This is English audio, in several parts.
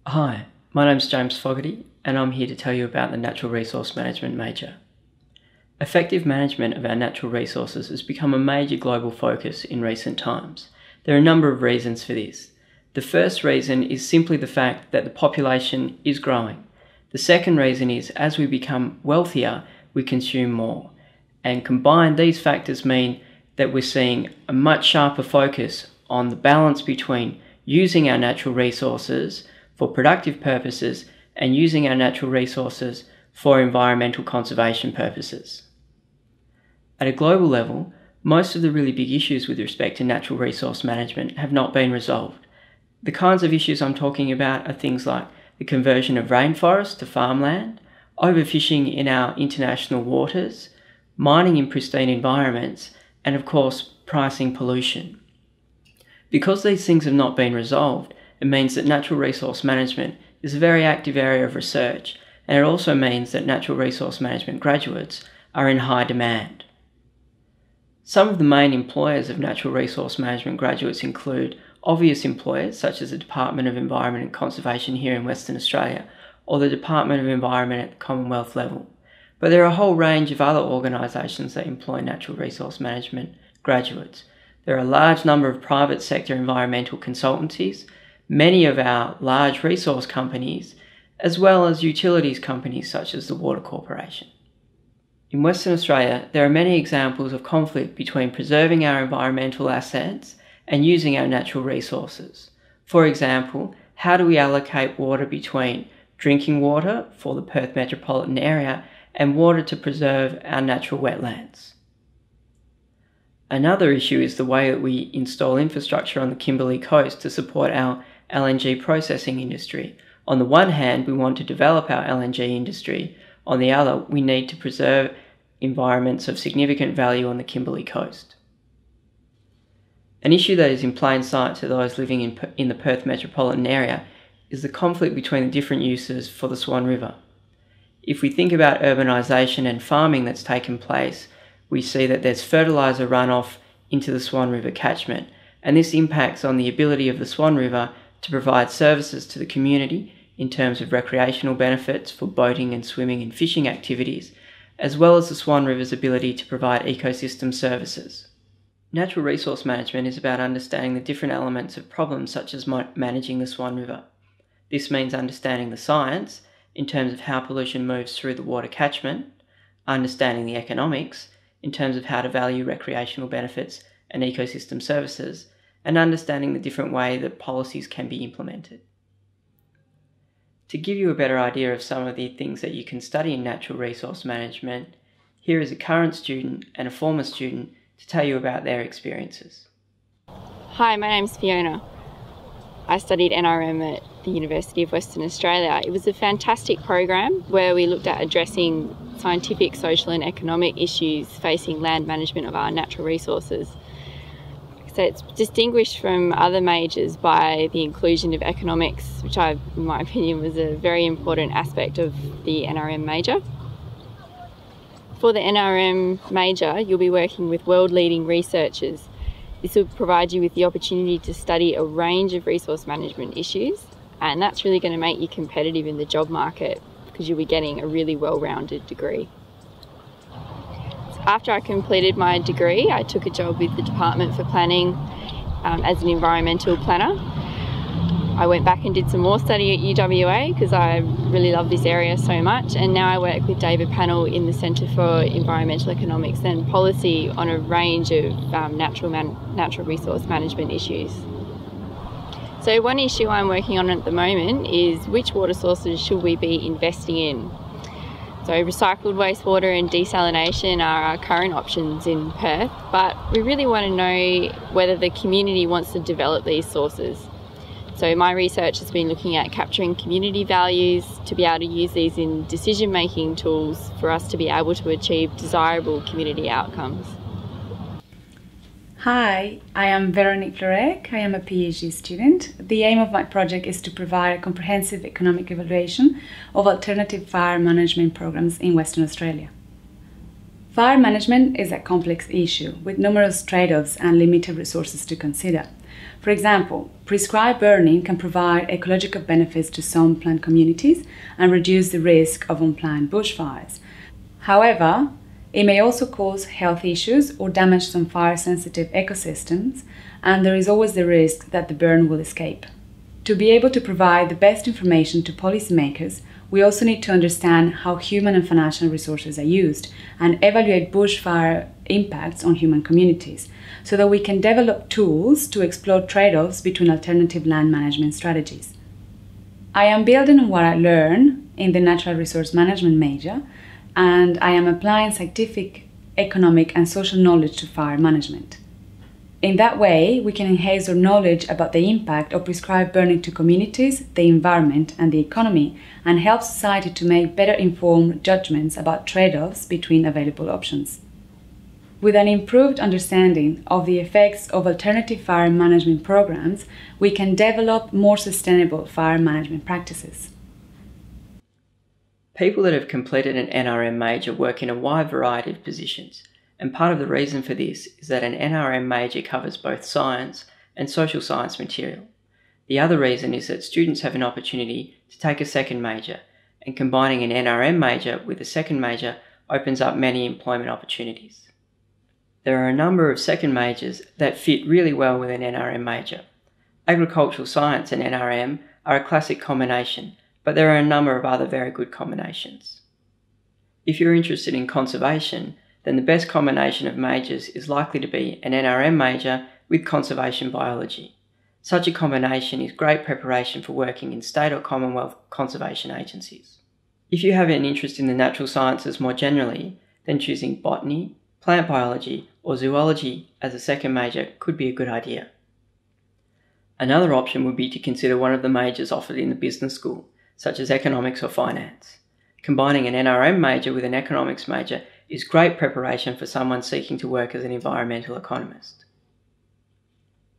Hi, my name's James Fogarty and I'm here to tell you about the Natural Resource Management major. Effective management of our natural resources has become a major global focus in recent times. There are a number of reasons for this. The first reason is simply the fact that the population is growing. The second reason is as we become wealthier, we consume more. And combined, these factors mean that we're seeing a much sharper focus on the balance between using our natural resources for productive purposes and using our natural resources for environmental conservation purposes. At a global level, most of the really big issues with respect to natural resource management have not been resolved. The kinds of issues I'm talking about are things like the conversion of rainforest to farmland, overfishing in our international waters, mining in pristine environments, and of course, pricing pollution. Because these things have not been resolved, it means that natural resource management is a very active area of research, and it also means that natural resource management graduates are in high demand. Some of the main employers of natural resource management graduates include obvious employers such as the Department of Environment and Conservation here in Western Australia or the Department of Environment at the Commonwealth level. But there are a whole range of other organisations that employ natural resource management graduates. There are a large number of private sector environmental consultancies, many of our large resource companies, as well as utilities companies such as the Water Corporation. In Western Australia, there are many examples of conflict between preserving our environmental assets and using our natural resources. For example, how do we allocate water between drinking water for the Perth metropolitan area and water to preserve our natural wetlands? Another issue is the way that we install infrastructure on the Kimberley coast to support our LNG processing industry. On the one hand, we want to develop our LNG industry. On the other, we need to preserve environments of significant value on the Kimberley coast. An issue that is in plain sight to those living in the Perth metropolitan area is the conflict between the different uses for the Swan River. If we think about urbanisation and farming that's taken place, we see that there's fertiliser runoff into the Swan River catchment, and this impacts on the ability of the Swan River to provide services to the community in terms of recreational benefits for boating and swimming and fishing activities, as well as the Swan River's ability to provide ecosystem services. Natural resource management is about understanding the different elements of problems such as managing the Swan River. This means understanding the science in terms of how pollution moves through the water catchment, understanding the economics in terms of how to value recreational benefits and ecosystem services, and understanding the different way that policies can be implemented. To give you a better idea of some of the things that you can study in natural resource management, here is a current student and a former student to tell you about their experiences. Hi, my name's Fiona. I studied NRM at the University of Western Australia. It was a fantastic program where we looked at addressing scientific, social and economic issues facing land management of our natural resources. So it's distinguished from other majors by the inclusion of economics, which in my opinion was a very important aspect of the NRM major. For the NRM major, you'll be working with world-leading researchers. This will provide you with the opportunity to study a range of resource management issues, and that's really going to make you competitive in the job market because you'll be getting a really well-rounded degree. After I completed my degree, I took a job with the Department for Planning as an environmental planner. I went back and did some more study at UWA because I really love this area so much, and now I work with David Pannell in the Centre for Environmental Economics and Policy on a range of natural resource management issues. So one issue I'm working on at the moment is which water sources should we be investing in? So recycled wastewater and desalination are our current options in Perth, but we really want to know whether the community wants to develop these sources. So my research has been looking at capturing community values to be able to use these in decision-making tools for us to be able to achieve desirable community outcomes. Hi, I am Veronique Lorek. I am a PhD student. The aim of my project is to provide a comprehensive economic evaluation of alternative fire management programs in Western Australia. Fire management is a complex issue with numerous trade-offs and limited resources to consider. For example, prescribed burning can provide ecological benefits to some plant communities and reduce the risk of unplanned bushfires. However, it may also cause health issues or damage some fire-sensitive ecosystems, and there is always the risk that the burn will escape. To be able to provide the best information to policymakers, we also need to understand how human and financial resources are used and evaluate bushfire impacts on human communities, so that we can develop tools to explore trade-offs between alternative land management strategies. I am building on what I learned in the Natural Resource Management major, and I am applying scientific, economic and social knowledge to fire management. In that way, we can enhance our knowledge about the impact of prescribed burning to communities, the environment and the economy, and help society to make better informed judgments about trade-offs between available options. With an improved understanding of the effects of alternative fire management programs, we can develop more sustainable fire management practices. People that have completed an NRM major work in a wide variety of positions, and part of the reason for this is that an NRM major covers both science and social science material. The other reason is that students have an opportunity to take a second major, and combining an NRM major with a second major opens up many employment opportunities. There are a number of second majors that fit really well with an NRM major. Agricultural science and NRM are a classic combination, but there are a number of other very good combinations. If you're interested in conservation, then the best combination of majors is likely to be an NRM major with conservation biology. Such a combination is great preparation for working in state or Commonwealth conservation agencies. If you have an interest in the natural sciences more generally, then choosing botany, plant biology or zoology as a second major could be a good idea. Another option would be to consider one of the majors offered in the business school, such as economics or finance. Combining an NRM major with an economics major is great preparation for someone seeking to work as an environmental economist.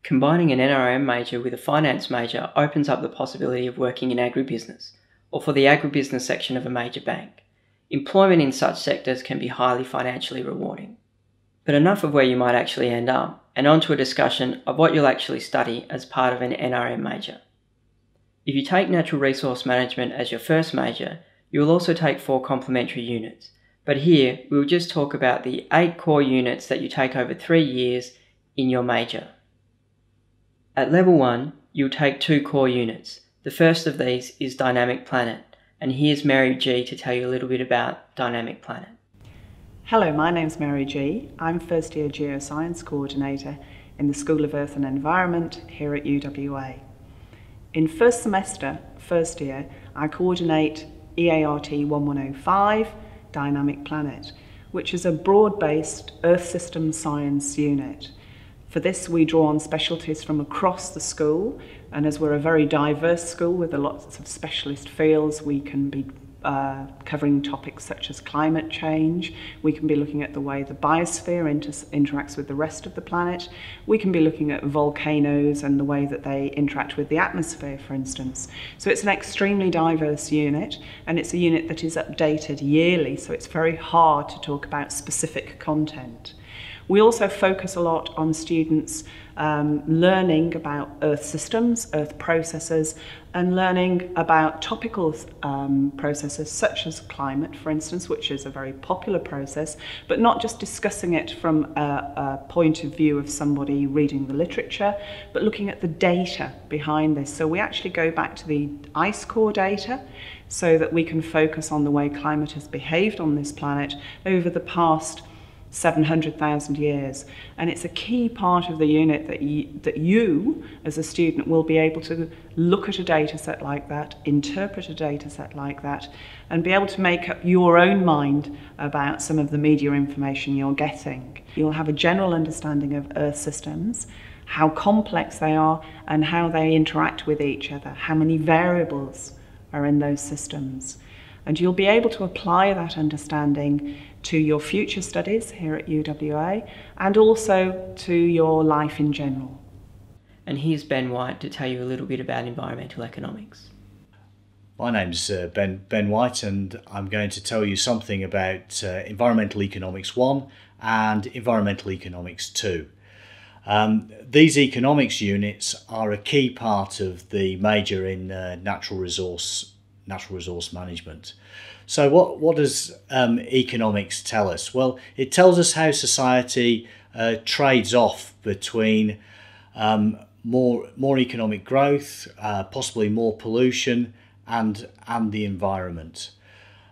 Combining an NRM major with a finance major opens up the possibility of working in agribusiness, or for the agribusiness section of a major bank. Employment in such sectors can be highly financially rewarding. But enough of where you might actually end up, and on to a discussion of what you'll actually study as part of an NRM major. If you take Natural Resource Management as your first major, you will also take 4 complementary units. But here, we will just talk about the 8 core units that you take over 3 years in your major. At level 1, you'll take 2 core units. The first of these is Dynamic Planet, and here's Mary G to tell you a little bit about Dynamic Planet. Hello, my name's Mary G. I'm first year Geoscience Coordinator in the School of Earth and Environment here at UWA. In first semester, first year, I coordinate EART 1105, Dynamic Planet, which is a broad-based Earth System Science unit. For this, we draw on specialties from across the school, and as we're a very diverse school with lots of specialist fields, we can be covering topics such as climate change. We can be looking at the way the biosphere interacts with the rest of the planet. We can be looking at volcanoes and the way that they interact with the atmosphere, for instance. So it's an extremely diverse unit, and it's a unit that is updated yearly, so it's very hard to talk about specific content. We also focus a lot on students learning about Earth systems, Earth processes, and learning about topical processes such as climate, for instance, which is a very popular process, but not just discussing it from a point of view of somebody reading the literature, but looking at the data behind this. So we actually go back to the ice core data so that we can focus on the way climate has behaved on this planet over the past 700,000 years, and it's a key part of the unit that you as a student will be able to look at a data set like that, interpret a data set like that, and be able to make up your own mind about some of the media information you're getting. You'll have a general understanding of Earth systems, how complex they are and how they interact with each other, how many variables are in those systems. And you'll be able to apply that understanding to your future studies here at UWA and also to your life in general. And here's Ben White to tell you a little bit about environmental economics. My name's Ben White, and I'm going to tell you something about Environmental Economics 1 and Environmental Economics 2. These economics units are a key part of the major in natural resource management. So what does economics tell us? Well, it tells us how society trades off between more economic growth, possibly more pollution, and the environment.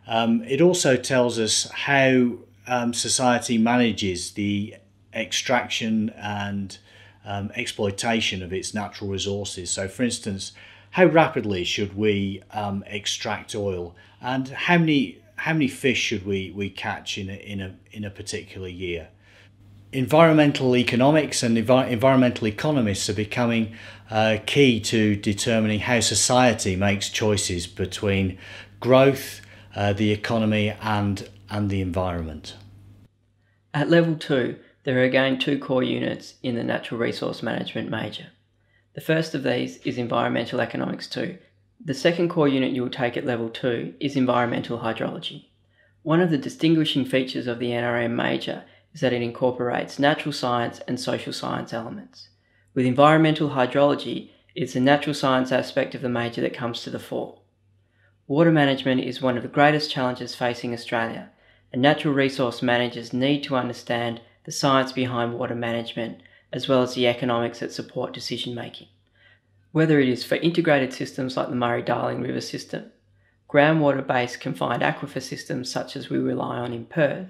It also tells us how society manages the extraction and exploitation of its natural resources. So, for instance, how rapidly should we extract oil, and how many fish should we catch in a particular year? Environmental economics and environmental economists are becoming key to determining how society makes choices between growth, the economy, and the environment. At level 2, there are again 2 core units in the Natural Resource Management major. The first of these is Environmental Economics 2. The second core unit you will take at level 2 is Environmental Hydrology. One of the distinguishing features of the NRM major is that it incorporates natural science and social science elements. With environmental hydrology, it's the natural science aspect of the major that comes to the fore. Water management is one of the greatest challenges facing Australia, and natural resource managers need to understand the science behind water management as well as the economics that support decision making. Whether it is for integrated systems like the Murray-Darling River system, groundwater-based confined aquifer systems such as we rely on in Perth,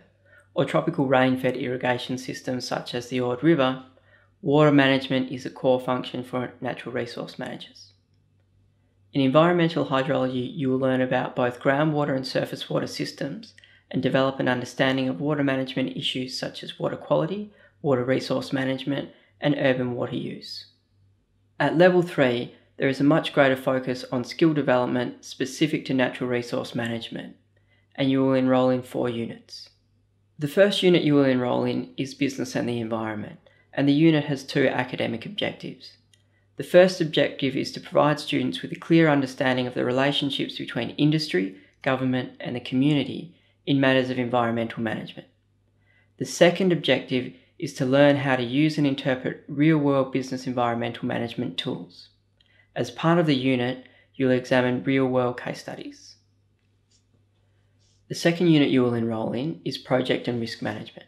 or tropical rain-fed irrigation systems such as the Ord River, water management is a core function for natural resource managers. In environmental hydrology, you will learn about both groundwater and surface water systems and develop an understanding of water management issues such as water quality, water resource management, and urban water use. At level 3, there is a much greater focus on skill development specific to natural resource management, and you will enrol in 4 units. The first unit you will enrol in is Business and the Environment, and the unit has 2 academic objectives. The first objective is to provide students with a clear understanding of the relationships between industry, government, and the community in matters of environmental management. The second objective is to learn how to use and interpret real-world business environmental management tools. As part of the unit, you'll examine real-world case studies. The second unit you will enrol in is Project and Risk Management.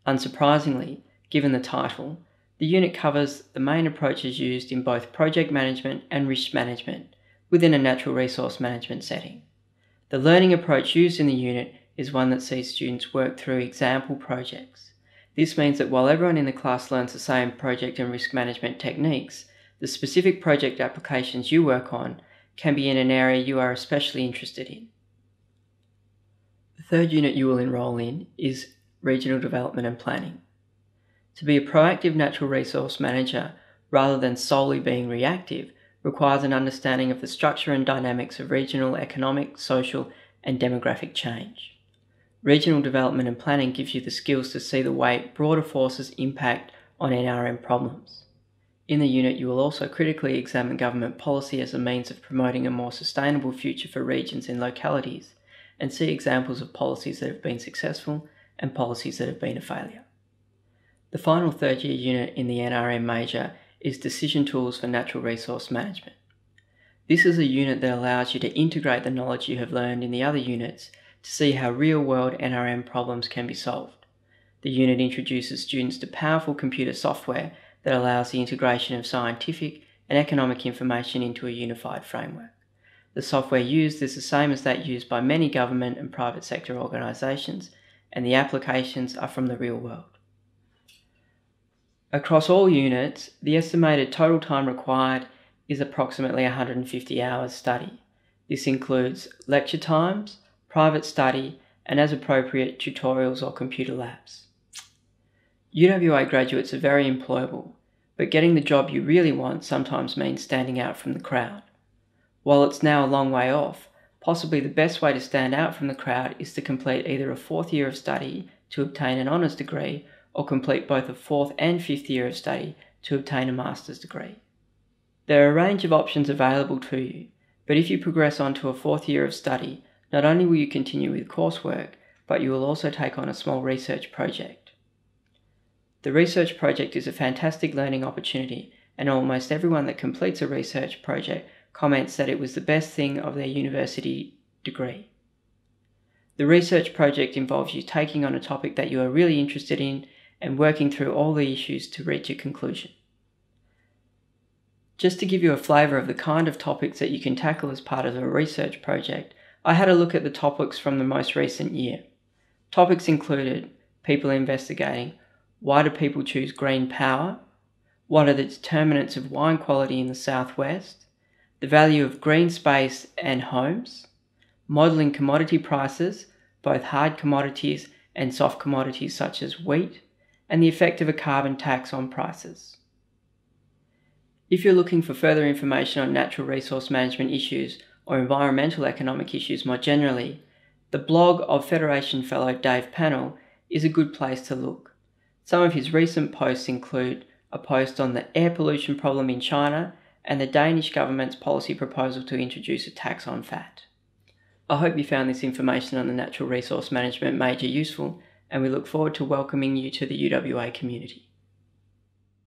Unsurprisingly, given the title, the unit covers the main approaches used in both project management and risk management within a natural resource management setting. The learning approach used in the unit is one that sees students work through example projects. This means that while everyone in the class learns the same project and risk management techniques, the specific project applications you work on can be in an area you are especially interested in. The third unit you will enrol in is Regional Development and Planning. To be a proactive natural resource manager, rather than solely being reactive, requires an understanding of the structure and dynamics of regional economic, social, and demographic change. Regional Development and Planning gives you the skills to see the way broader forces impact on NRM problems. In the unit, you will also critically examine government policy as a means of promoting a more sustainable future for regions and localities, and see examples of policies that have been successful and policies that have been a failure. The final third-year unit in the NRM major is Decision Tools for Natural Resource Management. This is a unit that allows you to integrate the knowledge you have learned in the other units to see how real-world NRM problems can be solved. The unit introduces students to powerful computer software that allows the integration of scientific and economic information into a unified framework. The software used is the same as that used by many government and private sector organisations, and the applications are from the real world. Across all units, the estimated total time required is approximately 150 hours study. This includes lecture times, private study, and as appropriate, tutorials or computer labs. UWA graduates are very employable, but getting the job you really want sometimes means standing out from the crowd. While it's now a long way off, possibly the best way to stand out from the crowd is to complete either a 4th year of study to obtain an honours degree, or complete both a 4th and 5th year of study to obtain a master's degree. There are a range of options available to you, but if you progress on to a 4th year of study, not only will you continue with coursework, but you will also take on a small research project. The research project is a fantastic learning opportunity, and almost everyone that completes a research project comments that it was the best thing of their university degree. The research project involves you taking on a topic that you are really interested in and working through all the issues to reach a conclusion. Just to give you a flavour of the kind of topics that you can tackle as part of a research project, I had a look at the topics from the most recent year. Topics included people investigating why do people choose green power, what are the determinants of wine quality in the southwest, the value of green space and homes, modelling commodity prices, both hard commodities and soft commodities such as wheat, and the effect of a carbon tax on prices. If you're looking for further information on natural resource management issues or environmental economic issues more generally, the blog of Federation Fellow Dave Pannell is a good place to look. Some of his recent posts include a post on the air pollution problem in China and the Danish government's policy proposal to introduce a tax on fat. I hope you found this information on the natural resource management major useful, and we look forward to welcoming you to the UWA community.